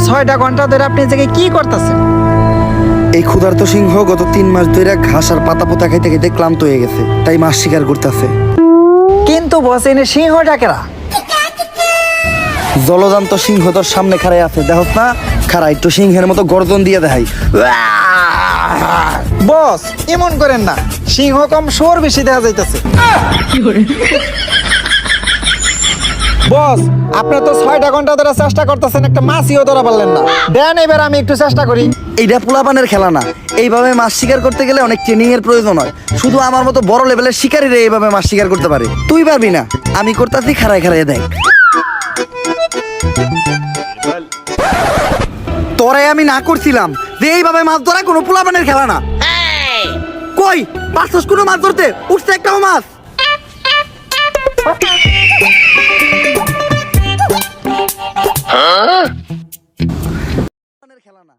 6টা ঘন্টা ধরে আপনি এই জায়গায় কি করতেছেন? এই ক্ষুধার্ত সিংহ গত 3 মাস ধরে ঘাস আর পাতা পোতা খাইতে খাইতে ক্লান্ত হয়ে গেছে, তাই মাছ শিকার করতেছে। কিন্তু বস এনে সিংহটা কেরা? জলজান্ত সিংহ তোর সামনে খাড়াই আছে, দেখছ না? খাড়া একটু সিংহের মতো গর্জন দিয়ে দেখাই। বস এমন করেন না, সিংহ কম সোর বেশি দেখা যাইতেছে। বস আপনার তো 6টা ঘন্টা ধরে চেষ্টা করতেছেন, একটা মাছইও ধরা পারলেন না। দেন এবার আমি একটু চেষ্টা করি। এইটা পোলাপানের খেলা না, এইভাবে মাছ শিকার করতে গেলে অনেক ট্রেনিং এর প্রয়োজন হয়। শুধু আমার মতো বড় লেভেলের শিকারীরা এইভাবে মাছ শিকার করতে পারে, তুই পারবি না। আমি করতেছি, খাড়ায় খাড়ায় দেখ। তোরে আমি না করছিলাম যে এইভাবে মাছ ধরা কোনো পোলাপানের খেলা না। কই পারছস কোনো মাছ ধরতে? উঠছে একটাও মাছ? খেলা না।